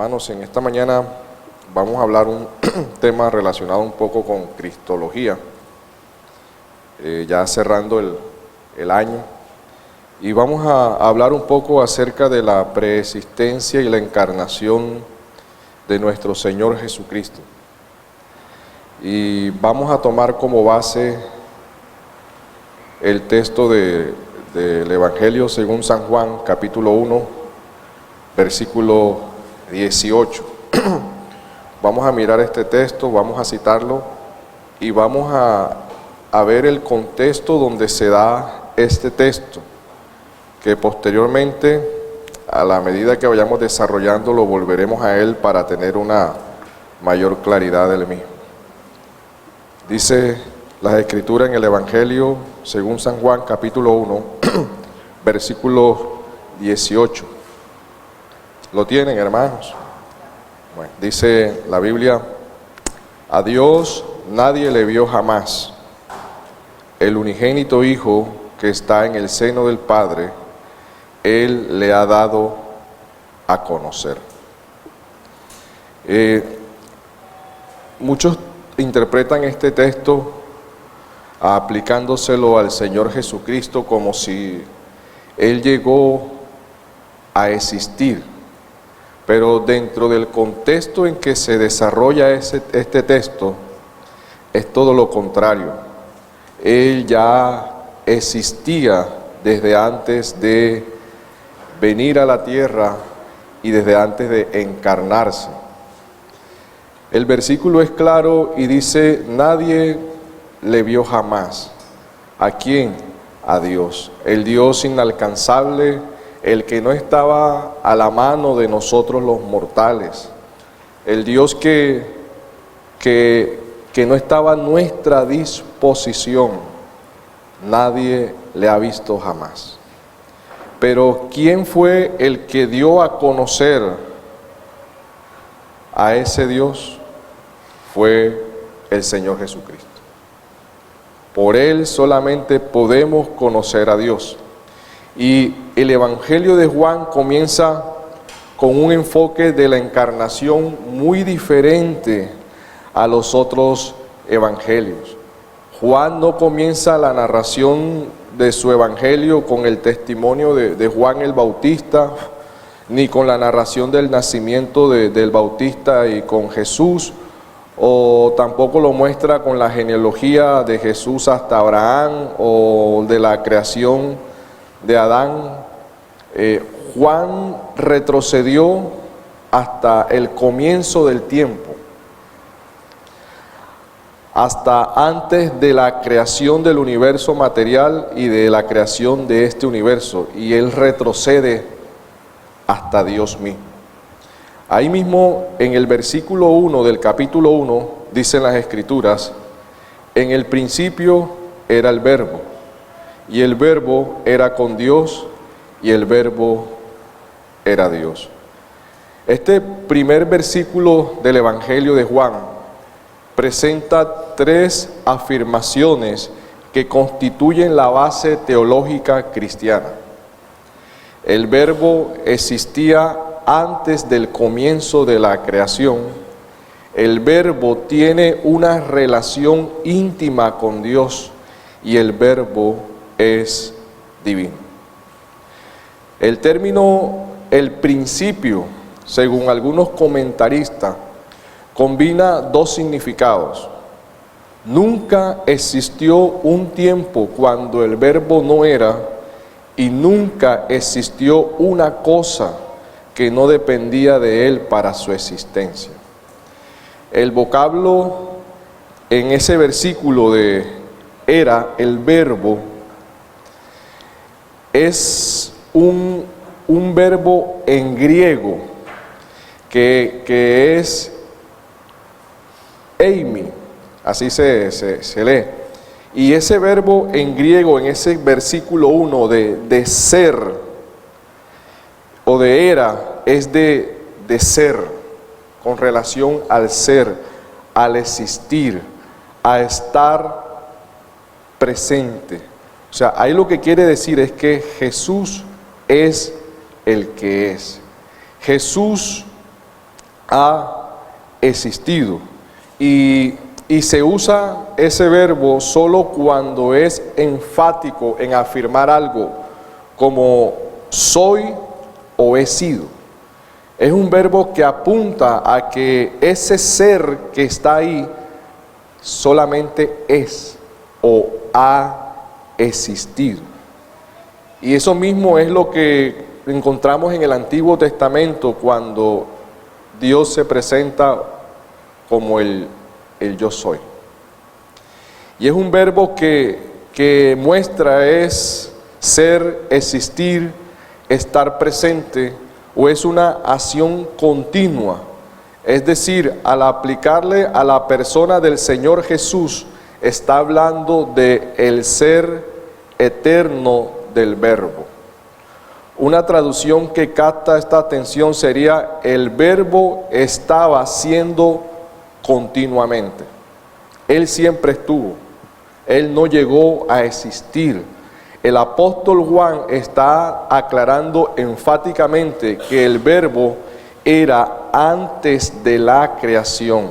Hermanos, en esta mañana vamos a hablar un tema relacionado un poco con Cristología, ya cerrando el año, y vamos a hablar un poco acerca de la preexistencia y la encarnación de nuestro Señor Jesucristo. Y vamos a tomar como base el texto del Evangelio según San Juan, capítulo 1, versículo 18. Vamos a mirar este texto, vamos a citarlo y vamos a ver el contexto donde se da este texto, que posteriormente, a la medida que vayamos desarrollando, lo volveremos a él para tener una mayor claridad del mismo. Dice las Escrituras en el Evangelio según San Juan, capítulo 1, versículo 18. ¿Lo tienen, hermanos? Bueno, dice la Biblia: a Dios nadie le vio jamás. El unigénito Hijo que está en el seno del Padre, Él le ha dado a conocer. Muchos interpretan este texto aplicándoselo al Señor Jesucristo como si Él llegó a existir. Pero dentro del contexto en que se desarrolla este texto, es todo lo contrario. Él ya existía desde antes de venir a la tierra y desde antes de encarnarse. El versículo es claro y dice: nadie le vio jamás. ¿A quién? A Dios, el Dios inalcanzable, el que no estaba a la mano de nosotros los mortales, el Dios que no estaba a nuestra disposición. Nadie le ha visto jamás. Pero ¿quién fue el que dio a conocer a ese Dios? Fue el Señor Jesucristo. Por Él solamente podemos conocer a Dios. Y el Evangelio de Juan comienza con un enfoque de la encarnación muy diferente a los otros evangelios. Juan no comienza la narración de su evangelio con el testimonio de Juan el Bautista, ni con la narración del nacimiento del Bautista y con Jesús, o tampoco lo muestra con la genealogía de Jesús hasta Abraham o de la creación de Adán. Juan retrocedió hasta el comienzo del tiempo, hasta antes de la creación del universo material y de la creación de este universo, y él retrocede hasta Dios mismo. Ahí mismo en el versículo 1 del capítulo 1 dicen las Escrituras: en el principio era el Verbo, y el Verbo era con Dios, y el Verbo era Dios. Este primer versículo del Evangelio de Juan presenta tres afirmaciones que constituyen la base teológica cristiana. El Verbo existía antes del comienzo de la creación. El Verbo tiene una relación íntima con Dios y el Verbo es divino. El término el principio, según algunos comentaristas, combina dos significados. Nunca existió un tiempo cuando el Verbo no era, y nunca existió una cosa que no dependía de él para su existencia. El vocablo en ese versículo de era, el verbo, es un verbo en griego que es eimi, así se lee. Y ese verbo en griego, en ese versículo 1 de ser o de era, es de ser, con relación al ser, al existir, a estar presente. O sea, ahí lo que quiere decir es que Jesús es el que es. Jesús ha existido. Y se usa ese verbo solo cuando es enfático en afirmar algo, como soy o he sido. Es un verbo que apunta a que ese ser que está ahí solamente es o ha existido. Y eso mismo es lo que encontramos en el Antiguo Testamento cuando Dios se presenta como el yo soy. Y es un verbo que muestra es ser, existir, estar presente, o es una acción continua. Es decir, al aplicarle a la persona del Señor Jesús, está hablando de el ser eterno del verbo. Una traducción que capta esta atención sería: el verbo estaba siendo continuamente. Él siempre estuvo. Él no llegó a existir. El apóstol Juan está aclarando enfáticamente que el verbo era antes de la creación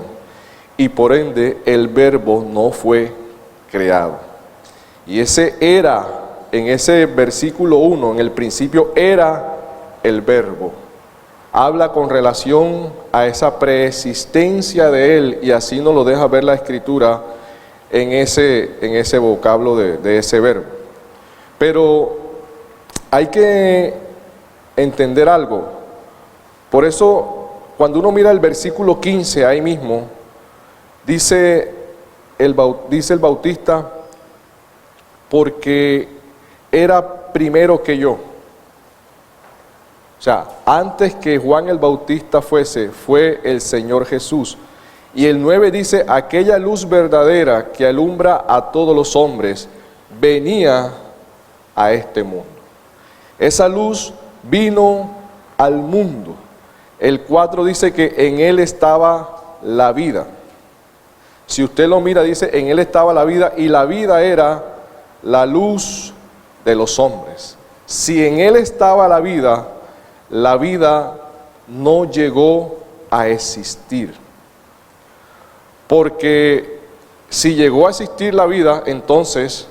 y por ende el verbo no fue creado. Y ese era, en ese versículo 1, en el principio era el verbo, habla con relación a esa preexistencia de él, y así nos lo deja ver la Escritura en ese vocablo de ese verbo. Pero hay que entender algo. Por eso, cuando uno mira el versículo 15, ahí mismo, dice el Bautista, porque era primero que yo. O sea, antes que Juan el Bautista fue el Señor Jesús. Y el 9 dice: aquella luz verdadera que alumbra a todos los hombres, venía a este mundo. Esa luz vino al mundo. El 4 dice que en él estaba la vida. Si usted lo mira, dice: en él estaba la vida, y la vida era la luz de los hombres. Si en él estaba la vida no llegó a existir. Porque si llegó a existir la vida, entonces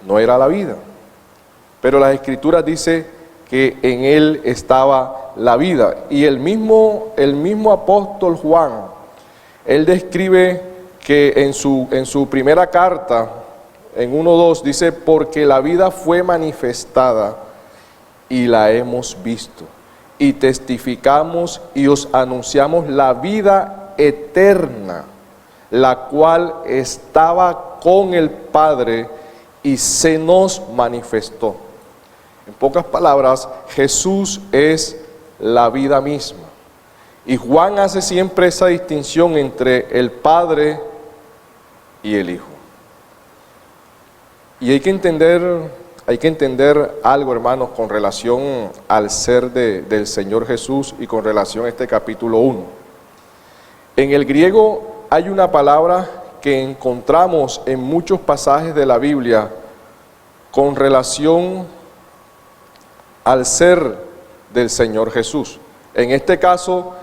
no era la vida. Pero las Escrituras dicen que en él estaba la vida. Y el mismo apóstol Juan, él describe que en su primera carta, en 1:2, dice: porque la vida fue manifestada y la hemos visto, y testificamos y os anunciamos la vida eterna, la cual estaba con el Padre y se nos manifestó. En pocas palabras, Jesús es la vida misma. Y Juan hace siempre esa distinción entre el Padre y el Hijo. Y hay que entender algo, hermanos, con relación al ser del Señor Jesús y con relación a este capítulo 1. En el griego hay una palabra que encontramos en muchos pasajes de la Biblia con relación al ser del Señor Jesús. En este caso,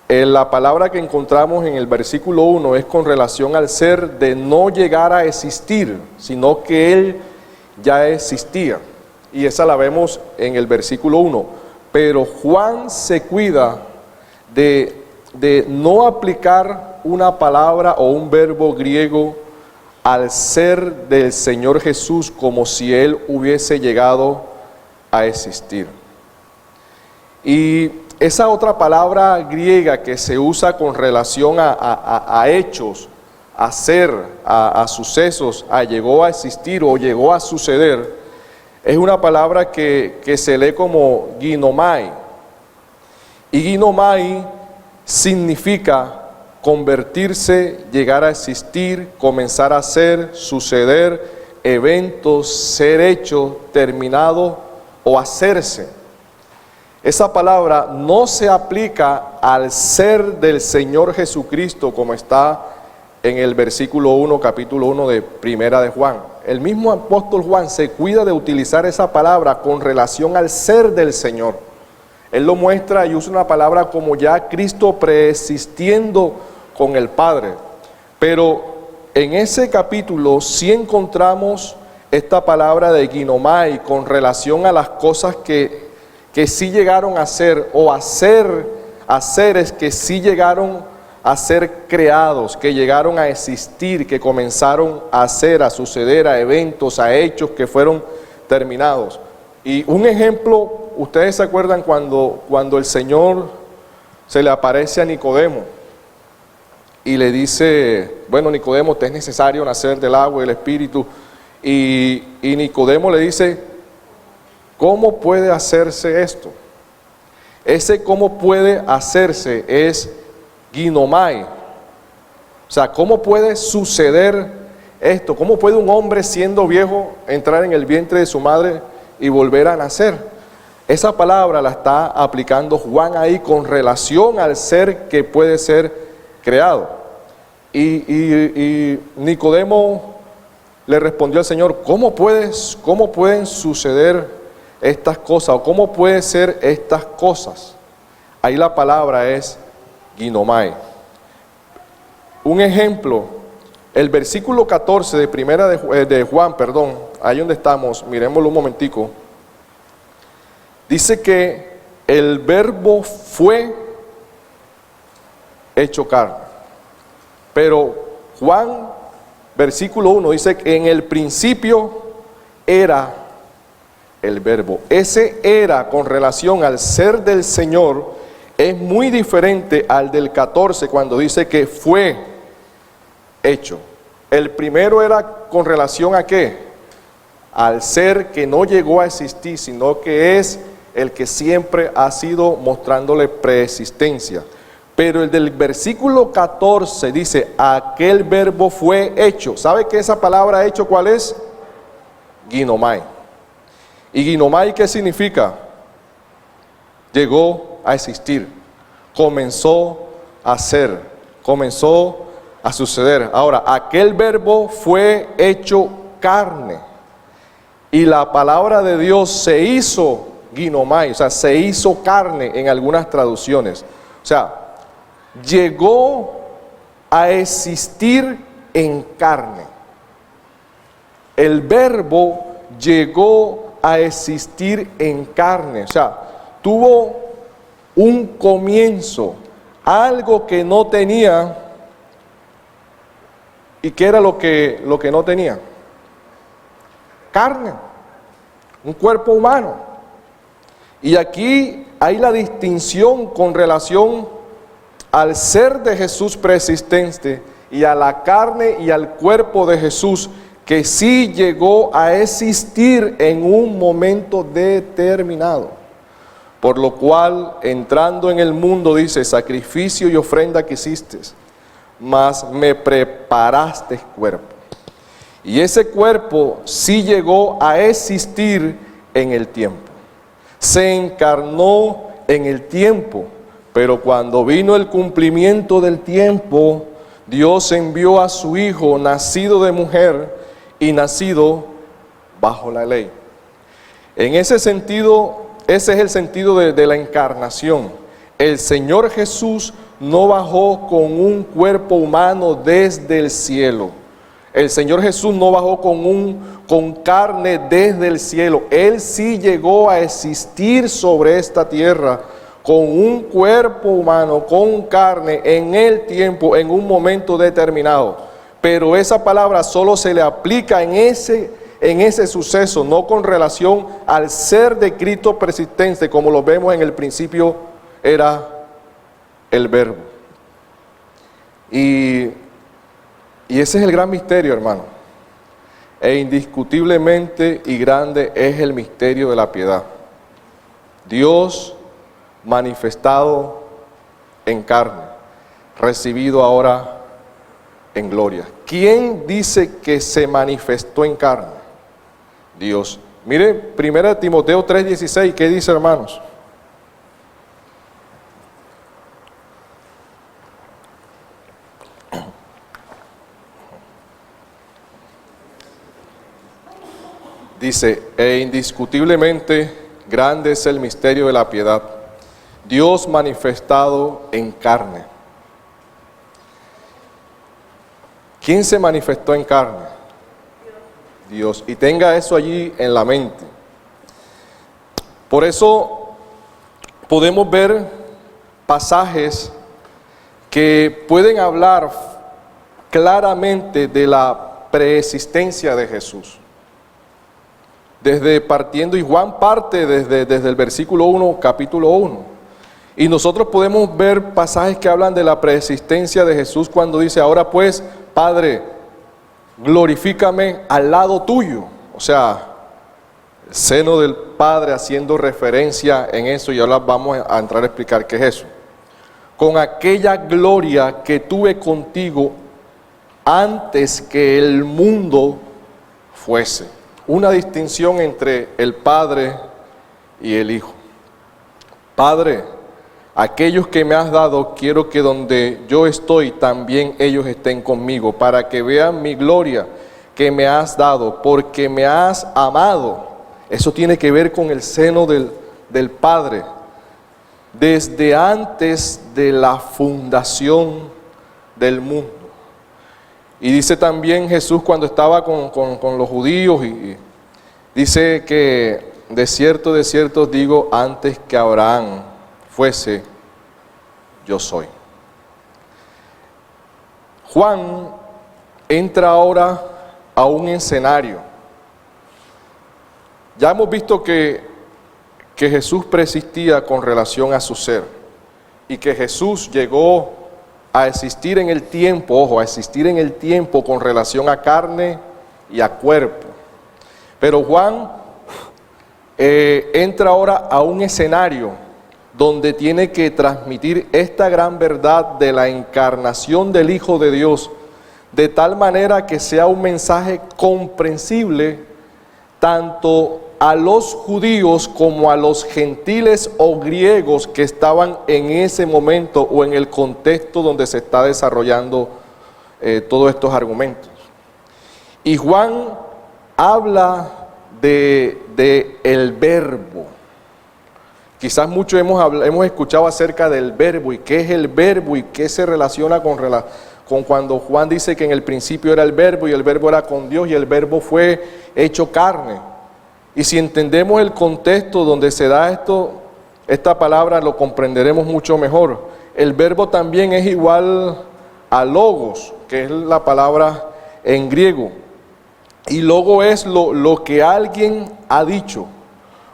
la palabra que encontramos en el versículo 1 es con relación al ser de no llegar a existir, sino que Él ya existía. Y esa la vemos en el versículo 1. Pero Juan se cuida de no aplicar una palabra o un verbo griego al ser del Señor Jesús como si Él hubiese llegado a existir. Y esa otra palabra griega que se usa con relación a hechos, a ser, a sucesos, a llegó a existir o llegó a suceder, es una palabra que se lee como ginomai. Y ginomai significa convertirse, llegar a existir, comenzar a ser, suceder, eventos, ser hecho, terminado o hacerse. Esa palabra no se aplica al ser del Señor Jesucristo como está en el versículo 1, capítulo 1 de Primera de Juan. El mismo apóstol Juan se cuida de utilizar esa palabra con relación al ser del Señor. Él lo muestra y usa una palabra como ya Cristo preexistiendo con el Padre. Pero en ese capítulo sí encontramos esta palabra de ginomai con relación a las cosas que sí llegaron a ser, o haceres que sí llegaron a ser creados, que llegaron a existir, que comenzaron a hacer, a suceder, a eventos, a hechos que fueron terminados. Y un ejemplo, ustedes se acuerdan cuando el Señor se le aparece a Nicodemo y le dice, bueno, Nicodemo, te es necesario nacer del agua y del Espíritu. Y Nicodemo le dice, ¿cómo puede hacerse esto? Ese cómo puede hacerse es ginomai. O sea, ¿cómo puede suceder esto? ¿Cómo puede un hombre siendo viejo entrar en el vientre de su madre y volver a nacer? Esa palabra la está aplicando Juan ahí con relación al ser que puede ser creado. Y Nicodemo le respondió al Señor, ¿cómo pueden suceder estas cosas? ¿O cómo pueden ser estas cosas? Ahí la palabra es ginomai. Un ejemplo, el versículo 14 de Juan, ahí donde estamos, miremoslo un momentico. Dice que el verbo fue hecho carne. Pero Juan, versículo 1, dice que en el principio era el verbo. Ese era con relación al ser del Señor es muy diferente al del 14 cuando dice que fue hecho. El primero era con relación a ¿qué? Al ser que no llegó a existir, sino que es el que siempre ha sido mostrándole preexistencia. Pero el del versículo 14 dice, aquel verbo fue hecho. ¿Sabe que esa palabra hecho cuál es? Ginomai. ¿Y ginomai qué significa? Llegó a existir, comenzó a ser, comenzó a suceder. Ahora, aquel verbo fue hecho carne. Y la palabra de Dios se hizo ginomai, o sea, se hizo carne en algunas traducciones. O sea, llegó a existir en carne. El verbo llegó a existir en carne. O sea, tuvo un comienzo, algo que no tenía. ¿Y qué era lo que no tenía? Carne, un cuerpo humano. Y aquí hay la distinción con relación al ser de Jesús preexistente y a la carne y al cuerpo de Jesús que sí llegó a existir en un momento determinado. Por lo cual, entrando en el mundo, dice, sacrificio y ofrenda que hiciste, mas me preparaste cuerpo. Y ese cuerpo sí llegó a existir en el tiempo. Se encarnó en el tiempo, pero cuando vino el cumplimiento del tiempo, Dios envió a su Hijo, nacido de mujer y nacido bajo la ley. En ese sentido, ese es el sentido de la encarnación. El Señor Jesús no bajó con un cuerpo humano desde el cielo. El Señor Jesús no bajó con carne desde el cielo. Él sí llegó a existir sobre esta tierra con un cuerpo humano, con carne, en el tiempo, en un momento determinado. Pero esa palabra solo se le aplica en ese suceso, no con relación al ser de Cristo persistente, como lo vemos en el principio, era el verbo. Y ese es el gran misterio, hermano. E indiscutiblemente y grande es el misterio de la piedad. Dios manifestado en carne, recibido ahora en gloria. ¿Quién dice que se manifestó en carne? Dios. Mire, 1 Timoteo 3:16, ¿qué dice, hermanos? Dice, e indiscutiblemente grande es el misterio de la piedad. Dios manifestado en carne. ¿Quién se manifestó en carne? Dios. Y tenga eso allí en la mente. Por eso podemos ver pasajes que pueden hablar claramente de la preexistencia de Jesús. Desde partiendo, y Juan parte desde el versículo 1, capítulo 1. Y nosotros podemos ver pasajes que hablan de la preexistencia de Jesús cuando dice, ahora pues, Padre, glorifícame al lado tuyo. O sea, el seno del Padre haciendo referencia en eso, y ahora vamos a entrar a explicar qué es eso. Con aquella gloria que tuve contigo antes que el mundo fuese. Una distinción entre el Padre y el Hijo. Padre, aquellos que me has dado, quiero que donde yo estoy, también ellos estén conmigo, para que vean mi gloria que me has dado, porque me has amado. Eso tiene que ver con el seno del Padre. Desde antes de la fundación del mundo. Y dice también Jesús cuando estaba con los judíos, y dice que de cierto os digo, antes que Abraham fuese, yo soy. Juan entra ahora a un escenario. Ya hemos visto que Jesús preexistía con relación a su ser, y que Jesús llegó a existir en el tiempo, ojo, a existir en el tiempo con relación a carne y a cuerpo. Pero Juan entra ahora a un escenario donde tiene que transmitir esta gran verdad de la encarnación del Hijo de Dios, de tal manera que sea un mensaje comprensible tanto a los judíos como a los gentiles o griegos que estaban en ese momento o en el contexto donde se está desarrollando todos estos argumentos. Y Juan habla de el verbo. Quizás muchos hemos escuchado acerca del verbo y qué es el verbo y qué se relaciona con cuando Juan dice que en el principio era el verbo y el verbo era con Dios y el verbo fue hecho carne. Y si entendemos el contexto donde se da esta palabra, lo comprenderemos mucho mejor. El verbo también es igual a logos, que es la palabra en griego. Y logo es lo que alguien ha dicho,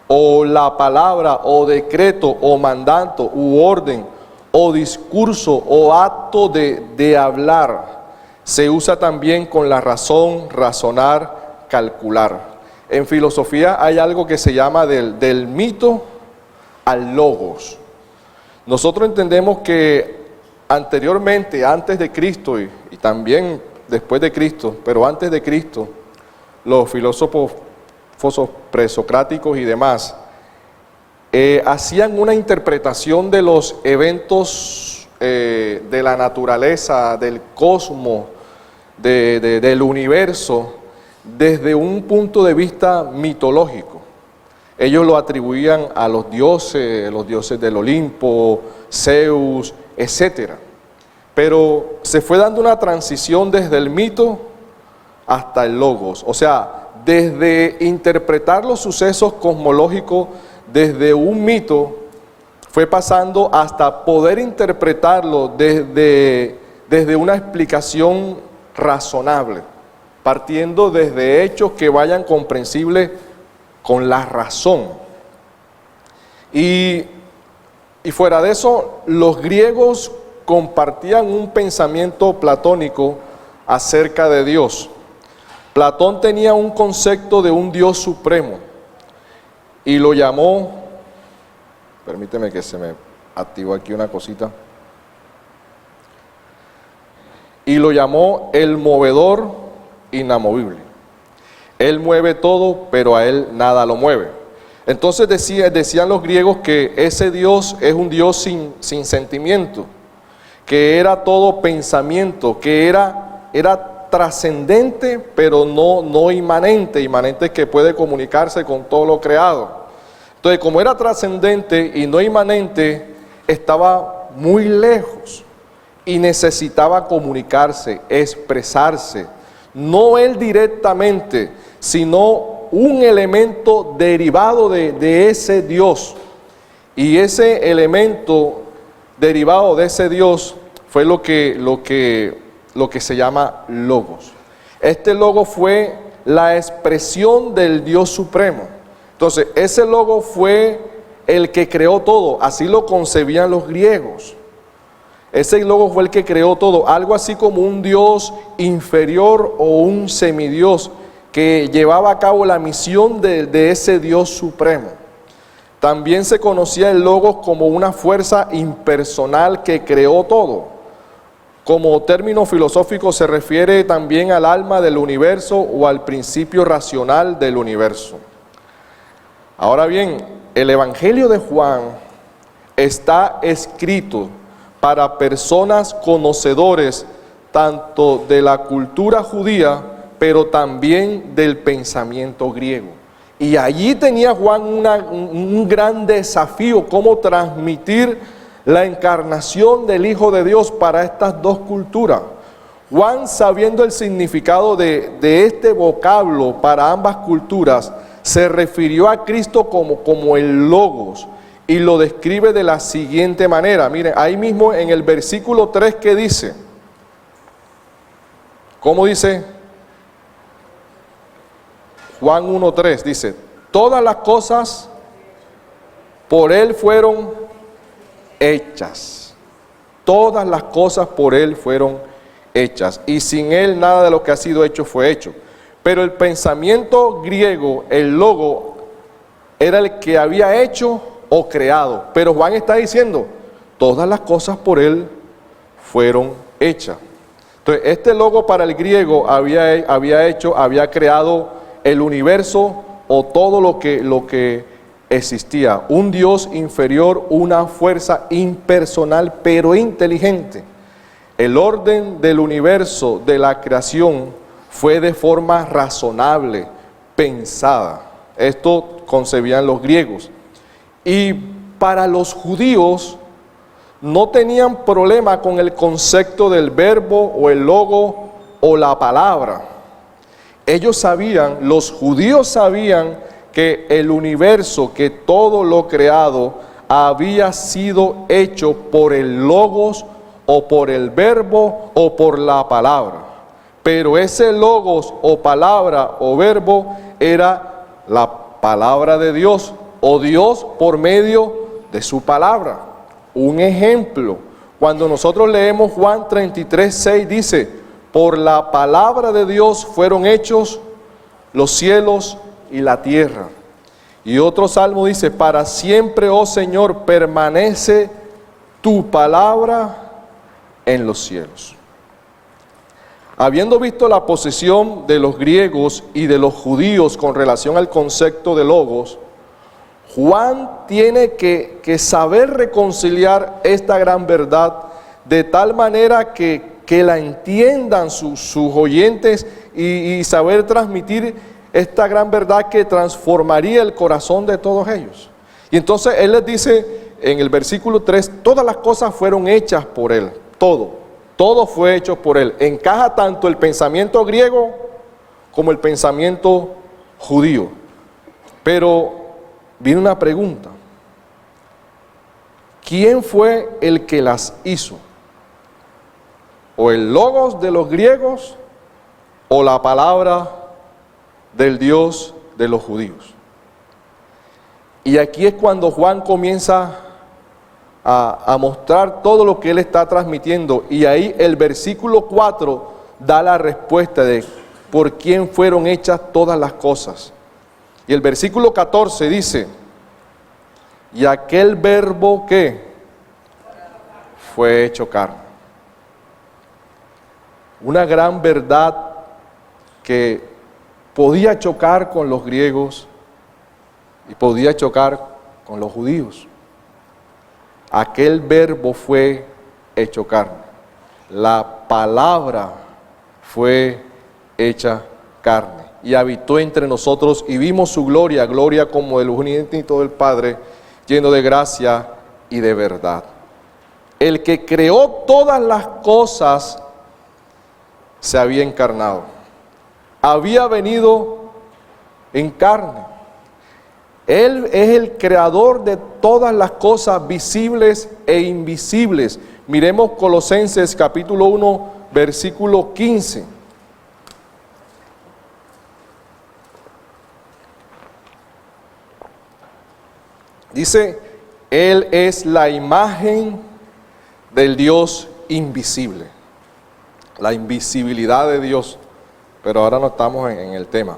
o la palabra, o decreto, o mandato, u orden, o discurso, o acto de hablar. Se usa también con la razón, razonar, calcular. En filosofía hay algo que se llama del mito al logos. Nosotros entendemos que anteriormente, antes de Cristo y también después de Cristo, pero antes de Cristo, los filósofos presocráticos y demás hacían una interpretación de los eventos de la naturaleza, del cosmos, del universo, desde un punto de vista mitológico. Ellos lo atribuían a los dioses del Olimpo, Zeus, etc. Pero se fue dando una transición desde el mito hasta el logos. O sea, desde interpretar los sucesos cosmológicos desde un mito, fue pasando hasta poder interpretarlo desde una explicación razonable, partiendo desde hechos que vayan comprensibles con la razón. Y fuera de eso, los griegos compartían un pensamiento platónico acerca de Dios. Platón tenía un concepto de un Dios supremo y lo llamó, permíteme que se me activó aquí una cosita, y lo llamó el movedor inamovible. Él mueve todo, pero a él nada lo mueve. Entonces decían los griegos que ese Dios es un Dios sin sentimiento, que era todo pensamiento, que era trascendente, pero no inmanente. Inmanente es que puede comunicarse con todo lo creado. Entonces, como era trascendente y no inmanente, estaba muy lejos y necesitaba comunicarse, expresarse, no él directamente, sino un elemento derivado de ese Dios. Y ese elemento derivado de ese Dios fue lo que se llama Logos. Este Logos fue la expresión del Dios Supremo. Entonces, ese Logos fue el que creó todo, así lo concebían los griegos. Ese Logos fue el que creó todo, algo así como un Dios inferior o un semidios que llevaba a cabo la misión de ese Dios Supremo. También se conocía el Logos como una fuerza impersonal que creó todo. Como término filosófico se refiere también al alma del universo o al principio racional del universo. Ahora bien, el Evangelio de Juan está escrito para personas conocedores tanto de la cultura judía, pero también del pensamiento griego. Y allí tenía Juan un gran desafío, cómo transmitir la encarnación del Hijo de Dios para estas dos culturas. Juan, sabiendo el significado de este vocablo para ambas culturas, se refirió a Cristo como el Logos y lo describe de la siguiente manera. Miren, ahí mismo en el versículo 3 que dice, ¿cómo dice? Juan 1:3 dice, todas las cosas por Él fueron hechas. Todas las cosas por Él fueron hechas. Y sin Él nada de lo que ha sido hecho fue hecho. Pero el pensamiento griego, el logo, era el que había hecho o creado. Pero Juan está diciendo, todas las cosas por Él fueron hechas. Entonces, este logo para el griego había creado el universo o todo lo que existía. Un Dios inferior, una fuerza impersonal pero inteligente. El orden del universo, de la creación, fue de forma razonable, pensada. Esto concebían los griegos. Y para los judíos no tenían problema con el concepto del verbo o el logo o la palabra. Ellos sabían, los judíos sabían que el universo, que todo lo creado había sido hecho por el logos o por el verbo o por la palabra. Pero ese logos o palabra o verbo era la palabra de Dios o Dios por medio de su palabra. Un ejemplo, cuando nosotros leemos Juan 33:6 dice, por la palabra de Dios fueron hechos los cielos y la tierra. Y otro salmo dice, para siempre, oh Señor, permanece tu palabra en los cielos. Habiendo visto la posición de los griegos y de los judíos con relación al concepto de logos, Juan tiene que saber reconciliar esta gran verdad de tal manera que la entiendan sus oyentes y saber transmitir esta gran verdad que transformaría el corazón de todos ellos. Y entonces él les dice en el versículo 3, todas las cosas fueron hechas por él, todo fue hecho por él. Encaja tanto el pensamiento griego como el pensamiento judío. Pero viene una pregunta, ¿quién fue el que las hizo? ¿O el logos de los griegos o la palabra del Dios de los judíos? Y aquí es cuando Juan comienza a mostrar todo lo que él está transmitiendo, y ahí el versículo 4 da la respuesta de por quién fueron hechas todas las cosas. Y el versículo 14 dice, y aquel verbo que fue hecho carne. Una gran verdad que podía chocar con los griegos y podía chocar con los judíos. Aquel verbo fue hecho carne. La palabra fue hecha carne y habitó entre nosotros y vimos su gloria, gloria como del unigénito del Padre, lleno de gracia y de verdad. el que creó todas las cosas se había encarnado. Había venido en carne. Él es el creador de todas las cosas visibles e invisibles. Miremos Colosenses capítulo 1, versículo 15. Dice, Él es la imagen del Dios invisible. La invisibilidad de Dios. Pero ahora no estamos en el tema.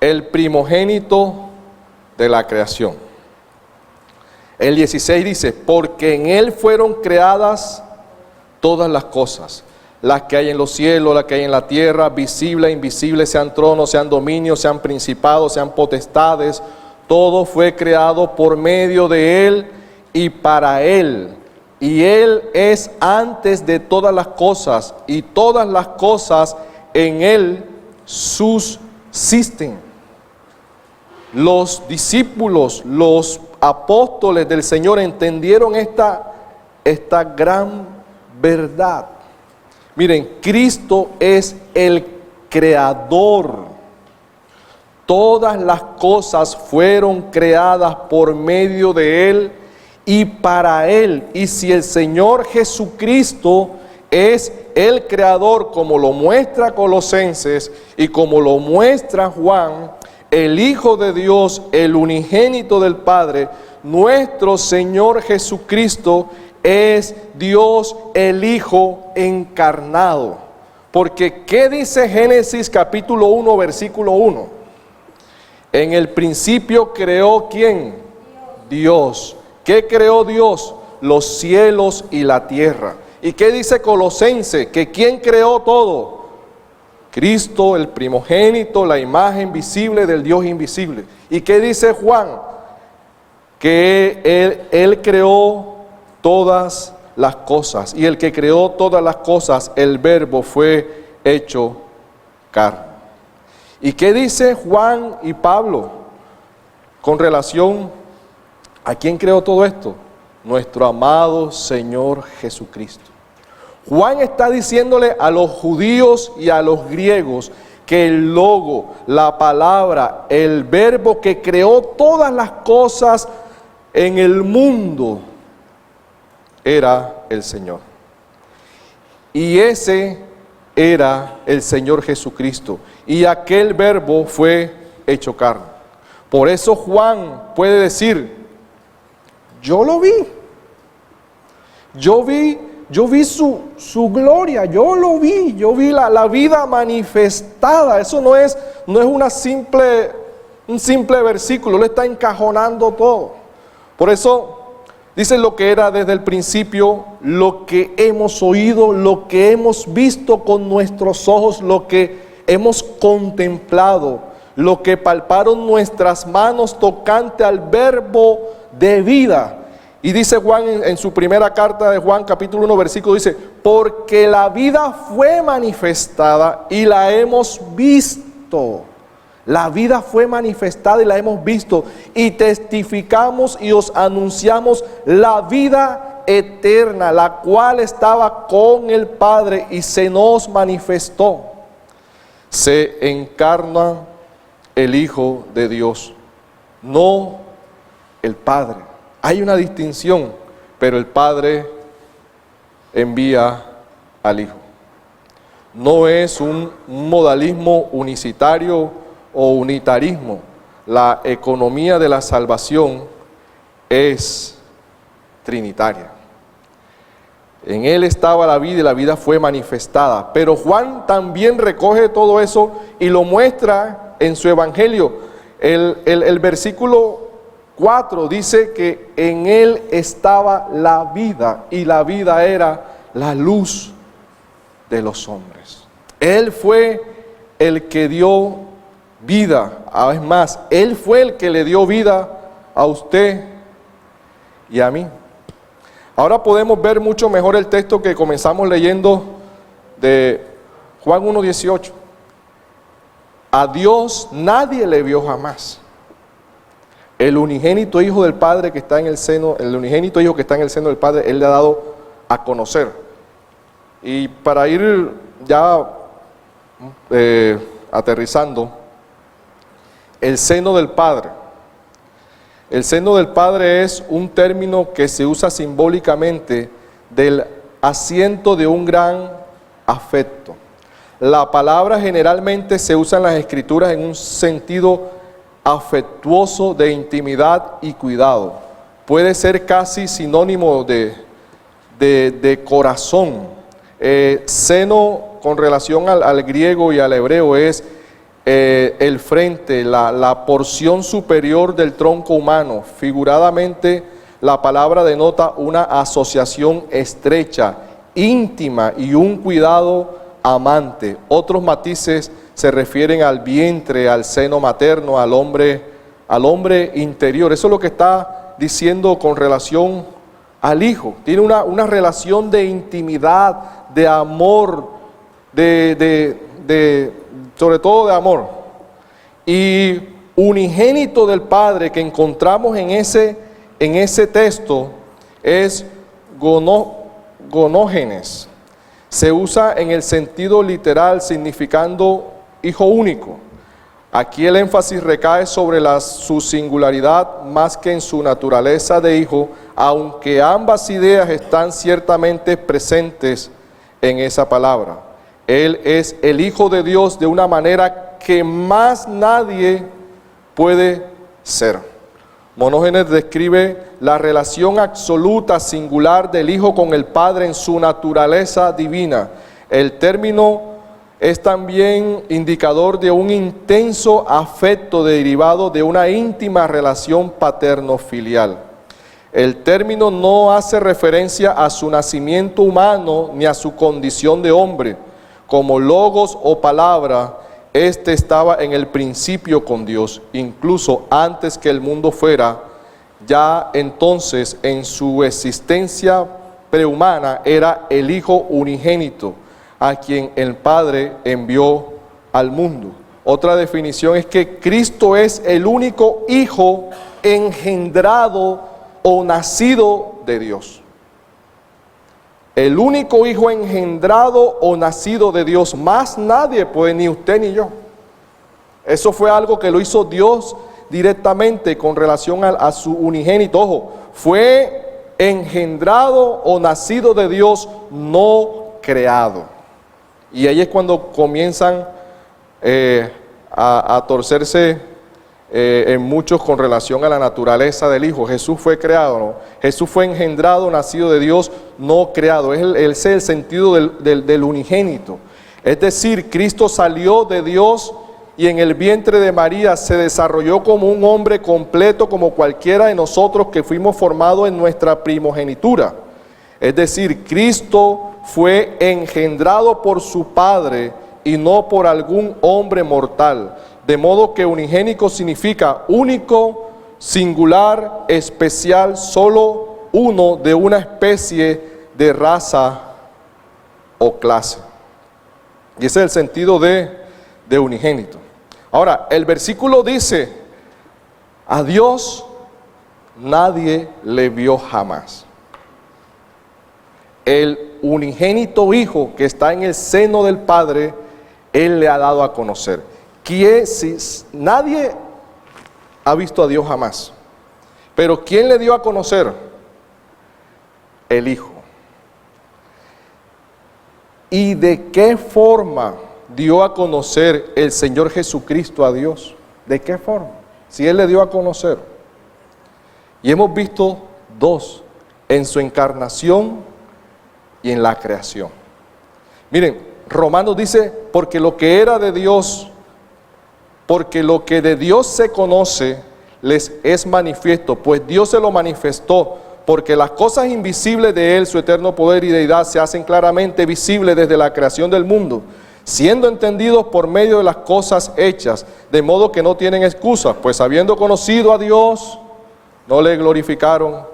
El primogénito de la creación. El 16 dice, porque en Él fueron creadas todas las cosas, las que hay en los cielos, las que hay en la tierra, visibles e invisibles, sean tronos, sean dominios, sean principados, sean potestades, todo fue creado por medio de Él y para Él. Y Él es antes de todas las cosas, y todas las cosas en Él subsisten. Los discípulos, los apóstoles del Señor entendieron esta gran verdad. Miren, Cristo es el creador. Todas las cosas fueron creadas por medio de Él y para Él. Y si el Señor Jesucristo es el creador, como lo muestra Colosenses y como lo muestra Juan, el Hijo de Dios, el unigénito del Padre, nuestro Señor Jesucristo es Dios el Hijo encarnado. Porque ¿qué dice Génesis capítulo 1, versículo 1? En el principio creó ¿quién? Dios. ¿Qué creó Dios? Los cielos y la tierra. ¿Y qué dice Colosenses? Que ¿quién creó todo? Cristo, el primogénito, la imagen visible del Dios invisible. ¿Y qué dice Juan? Que él creó todas las cosas. Y el que creó todas las cosas, el Verbo fue hecho carne. ¿Y qué dice Juan y Pablo con relación a quién creó todo esto? Nuestro amado Señor Jesucristo. Juan está diciéndole a los judíos y a los griegos que el logo, la palabra, el verbo que creó todas las cosas en el mundo era el Señor. Y ese era el Señor Jesucristo. Y aquel verbo fue hecho carne. Por eso Juan puede decir, yo lo vi. Yo vi su gloria, yo vi la vida manifestada. Eso no es un simple versículo, le está encajonando todo. Por eso dice lo que era desde el principio, lo que hemos oído, lo que hemos visto con nuestros ojos, lo que hemos contemplado, lo que palparon nuestras manos tocante al verbo de vida. Y dice Juan en su primera carta de Juan, capítulo 1, versículo, dice, porque la vida fue manifestada y la hemos visto. La vida fue manifestada y la hemos visto. Y testificamos y os anunciamos la vida eterna, la cual estaba con el Padre y se nos manifestó. Se encarna el Hijo de Dios, no el Padre. Hay una distinción, pero el Padre envía al Hijo. No es un modalismo unicitario o unitarismo. La economía de la salvación es trinitaria. En Él estaba la vida y la vida fue manifestada. Pero Juan también recoge todo eso y lo muestra en su evangelio. El versículo 4 dice que en Él estaba la vida y la vida era la luz de los hombres. Él fue el que dio vida. Es más, Él fue el que le dio vida a usted y a mí. Ahora podemos ver mucho mejor el texto que comenzamos leyendo de Juan 1:18. A Dios nadie le vio jamás. El unigénito Hijo del Padre que está en el seno, el unigénito Hijo que está en el seno del Padre, Él le ha dado a conocer. Y para ir ya aterrizando, el seno del Padre. El seno del Padre es un término que se usa simbólicamente del asiento de un gran afecto. La palabra generalmente se usa en las Escrituras en un sentido afectuoso de intimidad y cuidado. Puede ser casi sinónimo de corazón. Seno, con relación al griego y al hebreo, es el frente, la porción superior del tronco humano. Figuradamente, la palabra denota una asociación estrecha, íntima y un cuidado amante. Otros matices se refieren al vientre, al seno materno, al hombre interior. Eso es lo que está diciendo con relación al Hijo. Tiene una relación de intimidad, de amor, sobre todo de amor. Y unigénito del Padre que encontramos en ese texto es gonógenes. Se usa en el sentido literal significando hijo único. Aquí el énfasis recae sobre su singularidad más que en su naturaleza de hijo, aunque ambas ideas están ciertamente presentes en esa palabra. Él es el Hijo de Dios de una manera que más nadie puede ser. Monógenes describe la relación absoluta, singular del Hijo con el Padre en su naturaleza divina. El término es también indicador de un intenso afecto derivado de una íntima relación paterno-filial. El término no hace referencia a su nacimiento humano ni a su condición de hombre. Como logos o palabra, este estaba en el principio con Dios, incluso antes que el mundo fuera. Ya entonces en su existencia prehumana era el Hijo unigénito, a quien el Padre envió al mundo. Otra definición es que Cristo es el único Hijo engendrado o nacido de Dios. El único Hijo engendrado o nacido de Dios. Más nadie puede, ni usted ni yo. Eso fue algo que lo hizo Dios directamente con relación a su unigénito. Ojo, fue engendrado o nacido de Dios, no creado. Y ahí es cuando comienzan a torcerse en muchos con relación a la naturaleza del Hijo. Jesús fue creado, ¿no? Jesús fue engendrado, nacido de Dios, no creado. Ese es el sentido del unigénito. Es decir, Cristo salió de Dios y en el vientre de María se desarrolló como un hombre completo, como cualquiera de nosotros que fuimos formados en nuestra primogenitura. Es decir, Cristo fue engendrado por su Padre y no por algún hombre mortal. De modo que unigénico significa único, singular, especial, solo uno de una especie de raza o clase. Y ese es el sentido de unigénito. Ahora, el versículo dice, a Dios nadie le vio jamás. El unigénito Hijo que está en el seno del Padre, Él le ha dado a conocer. Nadie ha visto a Dios jamás. Pero ¿quién le dio a conocer? El Hijo. ¿Y de qué forma dio a conocer el Señor Jesucristo a Dios? ¿De qué forma? Si Él le dio a conocer. Y hemos visto dos, en su encarnación y en la creación. Miren, Romanos dice, porque lo que era de Dios, porque lo que de Dios se conoce, les es manifiesto, pues Dios se lo manifestó, porque las cosas invisibles de Él, su eterno poder y deidad, se hacen claramente visibles desde la creación del mundo, siendo entendidos por medio de las cosas hechas, de modo que no tienen excusa, pues habiendo conocido a Dios, no le glorificaron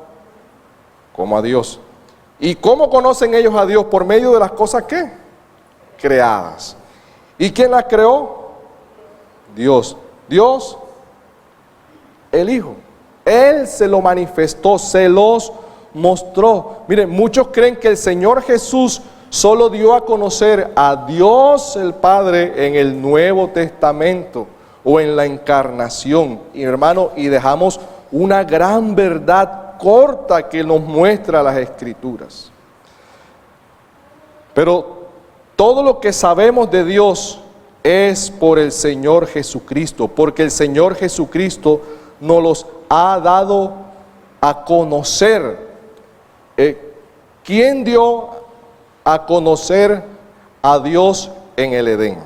como a Dios. ¿Y cómo conocen ellos a Dios? Por medio de las cosas ¿qué? Creadas. ¿Y quién las creó? Dios. El Hijo. Él se lo manifestó, se los mostró. Miren, muchos creen que el Señor Jesús solo dio a conocer a Dios el Padre en el Nuevo Testamento o en la encarnación. Y hermano, y dejamos una gran verdad corta que nos muestra las Escrituras. Pero todo lo que sabemos de Dios es por el Señor Jesucristo, porque el Señor Jesucristo nos los ha dado a conocer. ¿Quién dio a conocer a Dios en el Edén?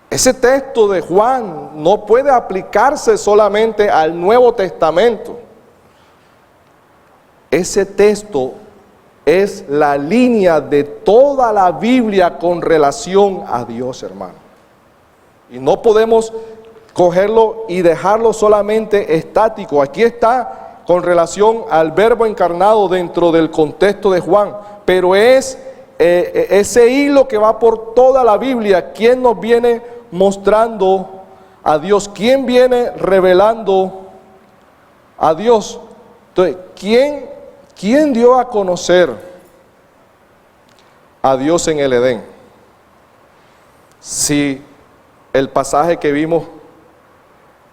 Ese texto de Juan no puede aplicarse solamente al Nuevo Testamento. Ese texto es la línea de toda la Biblia con relación a Dios, hermano. Y no podemos cogerlo y dejarlo solamente estático. Aquí está con relación al Verbo encarnado dentro del contexto de Juan, pero es ese hilo que va por toda la Biblia. ¿Quién nos viene mostrando a Dios? ¿Quién viene revelando a Dios? Entonces, ¿quién dio a conocer a Dios en el Edén? Si el pasaje que vimos,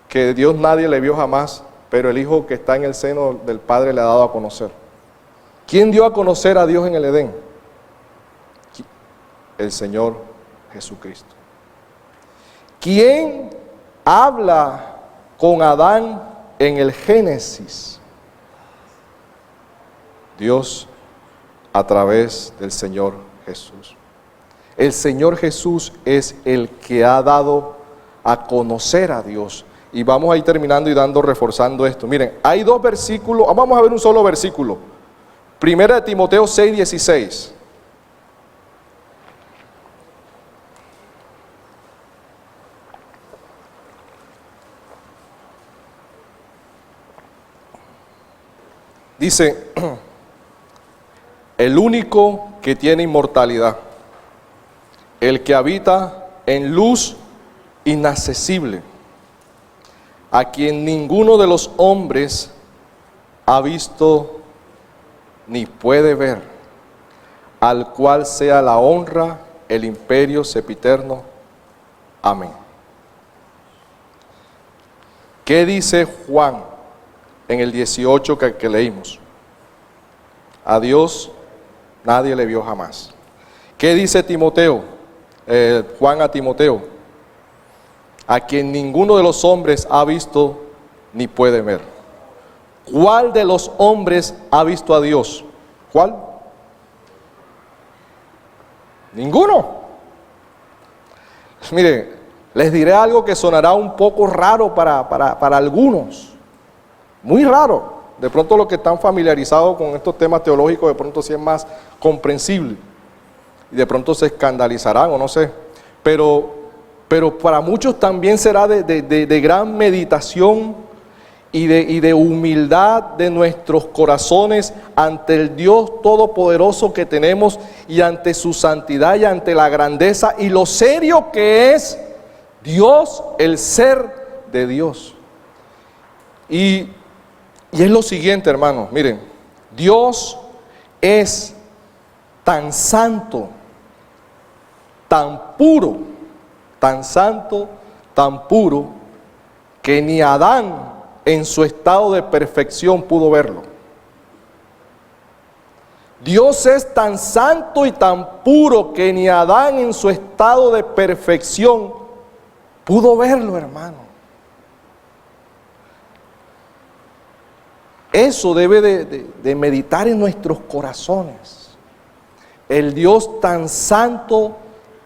que Dios nadie le vio jamás, pero el Hijo que está en el seno del Padre le ha dado a conocer. ¿Quién dio a conocer a Dios en el Edén? El Señor Jesucristo. ¿Quién habla con Adán en el Génesis? Dios a través del Señor Jesús. El Señor Jesús es el que ha dado a conocer a Dios. Y vamos a ir terminando y reforzando esto. Miren, hay dos versículos, vamos a ver un solo versículo. Primera de Timoteo 6:16. Dice, el único que tiene inmortalidad, el que habita en luz inaccesible, a quien ninguno de los hombres ha visto ni puede ver, al cual sea la honra, el imperio sempiterno. Amén. ¿Qué dice Juan en el 18 que leímos? A Dios nadie le vio jamás. ¿Qué dice Timoteo? Juan a Timoteo, a quien ninguno de los hombres ha visto ni puede ver. ¿Cuál de los hombres ha visto a Dios? ¿Cuál? Ninguno. Mire, les diré algo que sonará un poco raro para algunos. Muy raro. De pronto los que están familiarizados con estos temas teológicos, de pronto sí es más comprensible. Y de pronto se escandalizarán o no sé. Pero para muchos también será de gran meditación y de humildad de nuestros corazones ante el Dios Todopoderoso que tenemos y ante su santidad y ante la grandeza y lo serio que es Dios, el ser de Dios. Y es lo siguiente, hermanos, miren, Dios es tan santo, tan puro, tan santo, tan puro, que ni Adán en su estado de perfección pudo verlo. Dios es tan santo y tan puro que ni Adán en su estado de perfección pudo verlo, hermano. Eso debe de meditar en nuestros corazones. El Dios tan santo,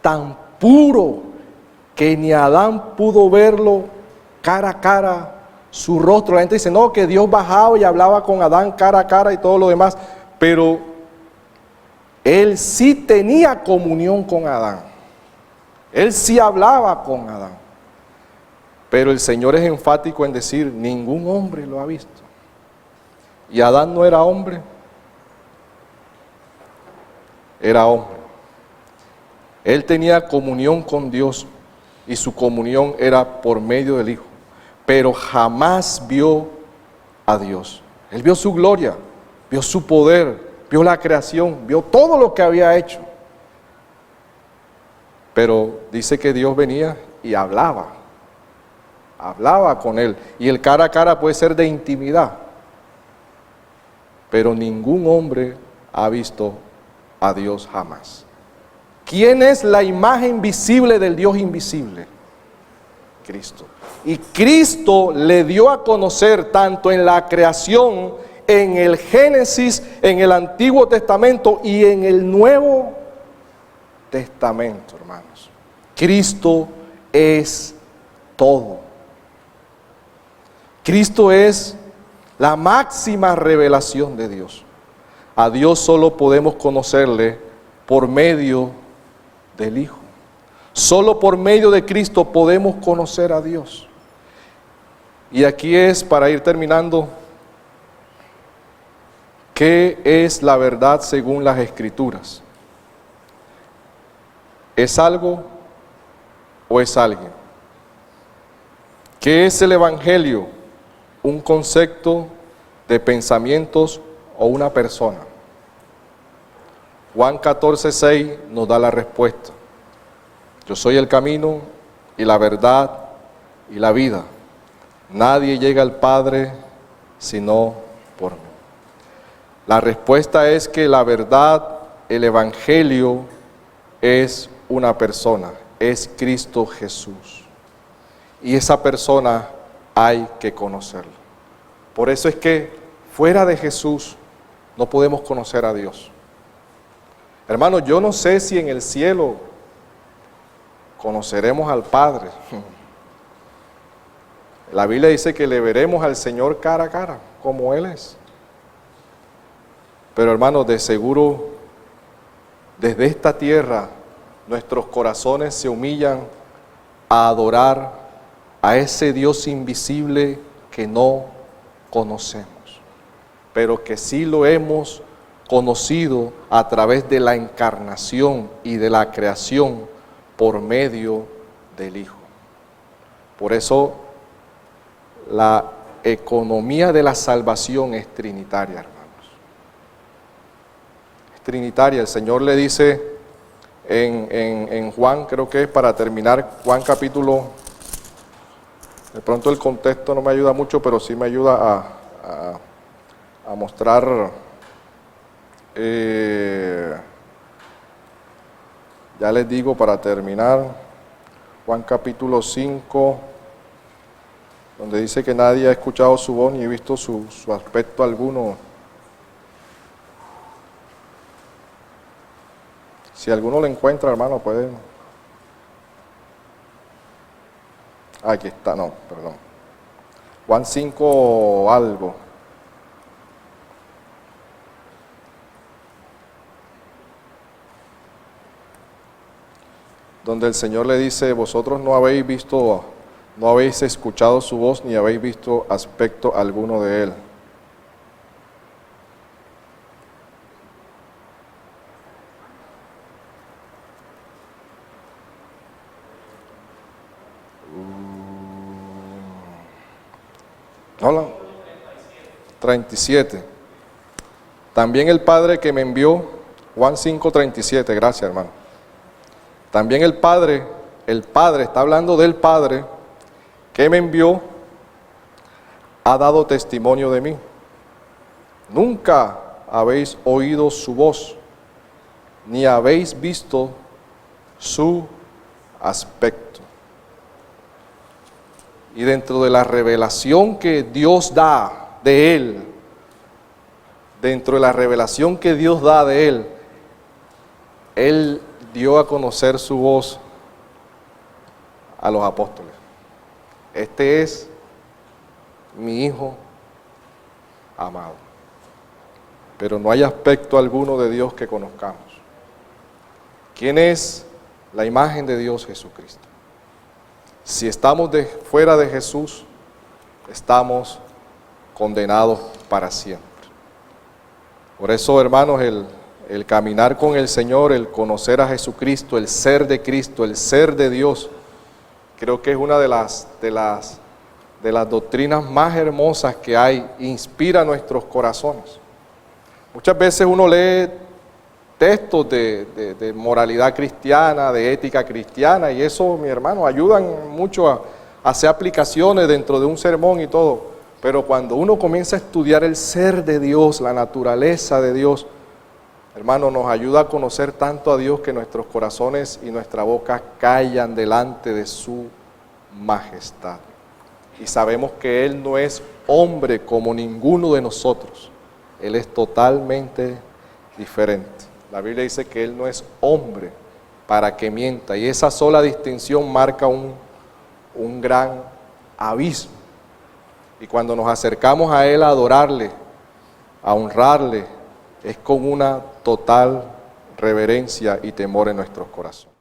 tan puro, que ni Adán pudo verlo cara a cara, su rostro. La gente dice, no, que Dios bajaba y hablaba con Adán cara a cara y todo lo demás. Pero Él sí tenía comunión con Adán. Él sí hablaba con Adán. Pero el Señor es enfático en decir, ningún hombre lo ha visto. ¿Y Adán no era hombre? Era hombre. Él tenía comunión con Dios y su comunión era por medio del Hijo, pero jamás vio a Dios. Él vio su gloria, vio su poder, vio la creación, vio todo lo que había hecho. Pero dice que Dios venía y hablaba con él. Y el cara a cara puede ser de intimidad. Pero ningún hombre ha visto a Dios jamás. ¿Quién es la imagen visible del Dios invisible? Cristo. Y Cristo le dio a conocer tanto en la creación, en el Génesis, en el Antiguo Testamento y en el Nuevo Testamento, hermanos. Cristo es todo. Cristo es la máxima revelación de Dios. A Dios solo podemos conocerle por medio del Hijo. Solo por medio de Cristo podemos conocer a Dios. Y aquí es, para ir terminando, ¿qué es la verdad según las Escrituras? ¿Es algo o es alguien? ¿Qué es el Evangelio? ¿Un concepto de pensamientos o una persona? Juan 14:6 nos da la respuesta. Yo soy el camino y la verdad y la vida. Nadie llega al Padre sino por mí. La respuesta es que la verdad, el Evangelio, es una persona, es Cristo Jesús. Y esa persona hay que conocerla. Por eso es que fuera de Jesús no podemos conocer a Dios. Hermanos, yo no sé si en el cielo conoceremos al Padre. La Biblia dice que le veremos al Señor cara a cara, como Él es. Pero hermanos, de seguro, desde esta tierra, nuestros corazones se humillan a adorar a ese Dios invisible que no conocemos, pero que sí lo hemos conocido a través de la encarnación y de la creación por medio del Hijo. Por eso la economía de la salvación es trinitaria, hermanos. Es trinitaria. El Señor le dice en Juan, creo que es para terminar, Juan capítulo, de pronto el contexto no me ayuda mucho, pero sí me ayuda a mostrar, ya les digo para terminar, Juan capítulo 5, donde dice que nadie ha escuchado su voz ni visto su aspecto alguno. Si alguno lo encuentra, hermano, pueden. Aquí está, no, perdón. Juan 5 algo. Donde el Señor le dice, vosotros no habéis visto, no habéis escuchado su voz, ni habéis visto aspecto alguno de Él. Hola. 37. También el Padre que me envió, Juan 5:37, gracias hermano. También el Padre, está hablando del Padre que me envió, ha dado testimonio de mí. Nunca habéis oído su voz, ni habéis visto su aspecto. Y dentro de la revelación que Dios da de Él, dentro de la revelación que Dios da de Él, Él dio a conocer su voz a los apóstoles. Este es mi Hijo amado. Pero no hay aspecto alguno de Dios que conozcamos. ¿Quién es la imagen de Dios? Jesucristo. Si estamos fuera de Jesús, estamos condenados para siempre. Por eso, hermanos, el caminar con el Señor, el conocer a Jesucristo, el ser de Cristo, el ser de Dios, creo que es una de las de las doctrinas más hermosas que hay, inspira nuestros corazones. Muchas veces uno lee textos de moralidad cristiana, de ética cristiana, y eso, mi hermano, ayudan mucho a hacer aplicaciones dentro de un sermón y todo. Pero cuando uno comienza a estudiar el ser de Dios, la naturaleza de Dios, hermano, nos ayuda a conocer tanto a Dios que nuestros corazones y nuestra boca callan delante de su majestad. Y sabemos que Él no es hombre como ninguno de nosotros. Él es totalmente diferente. La Biblia dice que Él no es hombre para que mienta. Y esa sola distinción marca un gran abismo. Y cuando nos acercamos a Él a adorarle, a honrarle, es con una total reverencia y temor en nuestros corazones.